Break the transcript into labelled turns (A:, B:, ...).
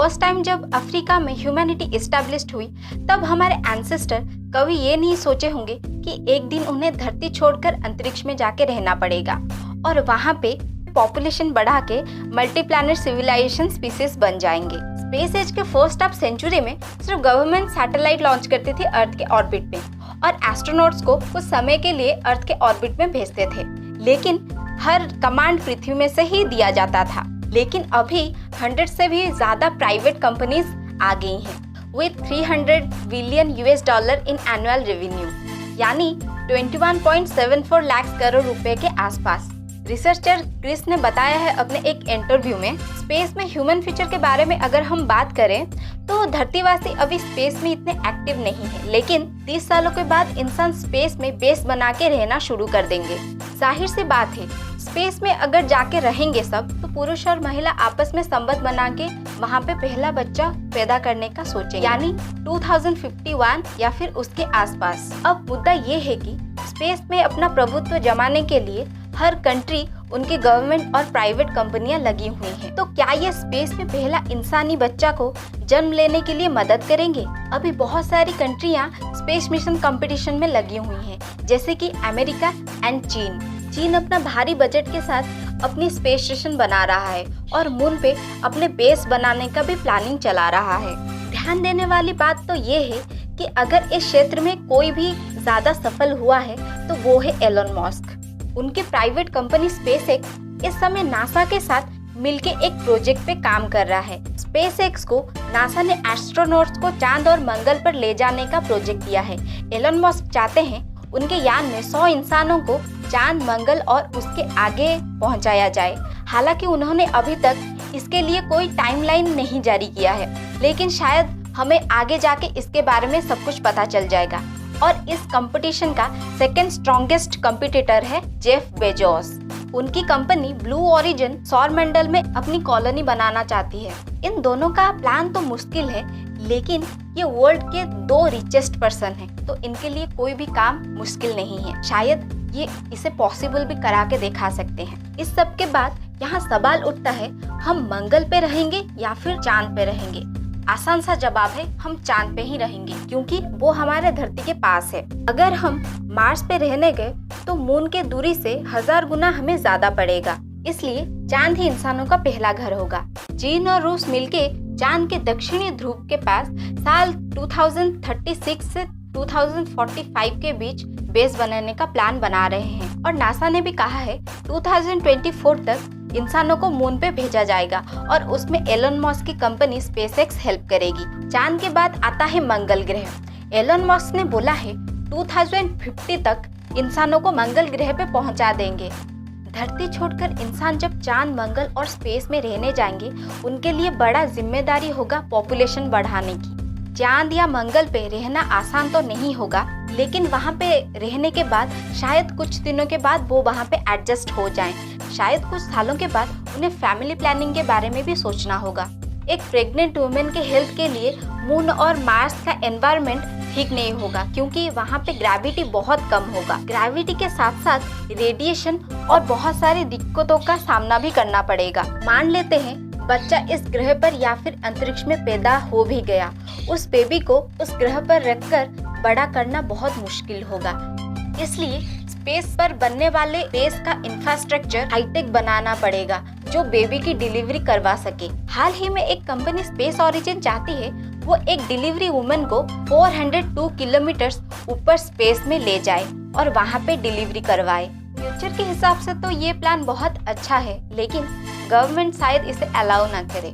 A: First time जब Africa में humanity established हुई तब हमारे एंसेस्टर कभी ये नहीं सोचे होंगे कि एक दिन उन्हें धरती छोड़कर अंतरिक्ष में जाके रहना पड़ेगा और वहाँ पे पॉपुलेशन बढ़ा के मल्टी प्लैनेट सिविलाइजेशन स्पीसीज बन जाएंगे। स्पेस एज के फर्स्ट हाफ सेंचुरी में सिर्फ गवर्नमेंट सैटेलाइट लॉन्च करती थी अर्थ के ऑर्बिट में और एस्ट्रोनॉट्स को कुछ समय के लिए अर्थ के ऑर्बिट में भेजते थे, लेकिन हर कमांड पृथ्वी में से ही दिया जाता था। लेकिन अभी 100 से भी ज्यादा प्राइवेट कंपनीज आ गई हैं with 300 billion US$ in annual revenue, यानी 21.74 लाख करोड़ रुपए के आसपास। रिसर्चर क्रिस ने बताया है अपने एक इंटरव्यू में, स्पेस में ह्यूमन फ्यूचर के बारे में अगर हम बात करें तो धरतीवासी अभी स्पेस में इतने एक्टिव नहीं है, लेकिन 30 सालों के बाद इंसान स्पेस में बेस बना के रहना शुरू कर देंगे। जाहिर सी बात है, स्पेस में अगर जाके रहेंगे सब तो पुरुष और महिला आपस में संबंध बना के वहाँ पे पहला बच्चा पैदा करने का सोचेंगे, यानी 2051 या फिर उसके आसपास। अब मुद्दा ये है कि स्पेस में अपना प्रभुत्व जमाने के लिए हर कंट्री, उनकी गवर्नमेंट और प्राइवेट कंपनियां लगी हुई हैं। तो क्या ये स्पेस में पहला इंसानी बच्चा को जन्म लेने के लिए मदद करेंगे? अभी बहुत सारी कंट्रियां स्पेस मिशन कंपटीशन में लगी हुई हैं, जैसे कि अमेरिका एंड चीन। चीन अपना भारी बजट के साथ अपनी स्पेस स्टेशन बना रहा है और मून पे अपने बेस बनाने का भी प्लानिंग चला रहा है। ध्यान देने वाली बात तो ये है कि अगर इस क्षेत्र में कोई भी ज्यादा सफल हुआ है तो वो है एलन मस्क। उनकी प्राइवेट कंपनी स्पेसएक्स इस समय नासा के साथ मिलके एक प्रोजेक्ट पे काम कर रहा है। स्पेसएक्स को नासा ने एस्ट्रोनॉट्स को चांद और मंगल पर ले जाने का प्रोजेक्ट दिया है। एलन मस्क चाहते हैं उनके यान में 100 इंसानों को चांद, मंगल और उसके आगे पहुंचाया जाए। हालांकि उन्होंने अभी तक इसके लिए कोई टाइमलाइन नहीं जारी किया है, लेकिन शायद हमें आगे जाके इसके बारे में सब कुछ पता चल जाएगा। और इस कंपटीशन का सेकंड स्ट्रॉन्गेस्ट कंपटीटर है जेफ बेजोस। उनकी कंपनी ब्लू ओरिजिन सौरमंडल में अपनी कॉलोनी बनाना चाहती है। इन दोनों का प्लान तो मुश्किल है, लेकिन ये वर्ल्ड के 2 रिचेस्ट पर्सन हैं, तो इनके लिए कोई भी काम मुश्किल नहीं है। शायद ये इसे पॉसिबल भी करा के दिखा सकते हैं। इस सब के बाद यहाँ सवाल उठता है, हम मंगल पे रहेंगे या फिर चांद पे रहेंगे? आसान सा जवाब है, हम चांद पे ही रहेंगे, क्योंकि वो हमारे धरती के पास है। अगर हम मार्स पे रहने गए तो मून के दूरी से 1000 गुना हमें ज्यादा पड़ेगा, इसलिए चांद ही इंसानों का पहला घर होगा। चीन और रूस मिलके चांद के दक्षिणी ध्रुव के पास साल 2036 से 2045 के बीच बेस बनाने का प्लान बना रहे हैं और नासा ने भी कहा है 2024 तक इंसानों को मून पे भेजा जाएगा और उसमें एलन मस्क की कंपनी स्पेसएक्स हेल्प करेगी। चांद के बाद आता है मंगल ग्रह। एलन मस्क ने बोला है 2050 तक इंसानों को मंगल ग्रह पे पहुंचा देंगे। धरती छोड़कर इंसान जब चांद, मंगल और स्पेस में रहने जाएंगे, उनके लिए बड़ा जिम्मेदारी होगा पॉपुलेशन बढ़ाने की। चांद या मंगल पे रहना आसान तो नहीं होगा, लेकिन वहाँ पे रहने के बाद शायद कुछ दिनों के बाद वो वहाँ पे एडजस्ट हो जाएं। शायद कुछ सालों के बाद उन्हें फैमिली प्लानिंग के बारे में भी सोचना होगा। एक प्रेग्नेंट वुमेन के हेल्थ के लिए मून और मार्स का एनवायरनमेंट ठीक नहीं होगा, क्योंकि वहाँ पे ग्रेविटी बहुत कम होगा। ग्रेविटी के साथ साथ रेडिएशन और बहुत सारी दिक्कतों का सामना भी करना पड़ेगा। मान लेते हैं बच्चा इस ग्रह पर या फिर अंतरिक्ष में पैदा हो भी गया, उस बेबी को उस ग्रह पर रखकर बड़ा करना बहुत मुश्किल होगा। इसलिए स्पेस पर बनने वाले बेस का इंफ्रास्ट्रक्चर हाईटेक बनाना पड़ेगा, जो बेबी की डिलीवरी करवा सके। हाल ही में एक कंपनी स्पेस ओरिजिन चाहती है वो एक डिलीवरी वुमन को 402 किलोमीटर ऊपर स्पेस में ले जाए और वहाँ पे डिलीवरी करवाए। फ्यूचर के हिसाब से तो ये प्लान बहुत अच्छा है, लेकिन गवर्नमेंट शायद इसे अलाउ ना करे।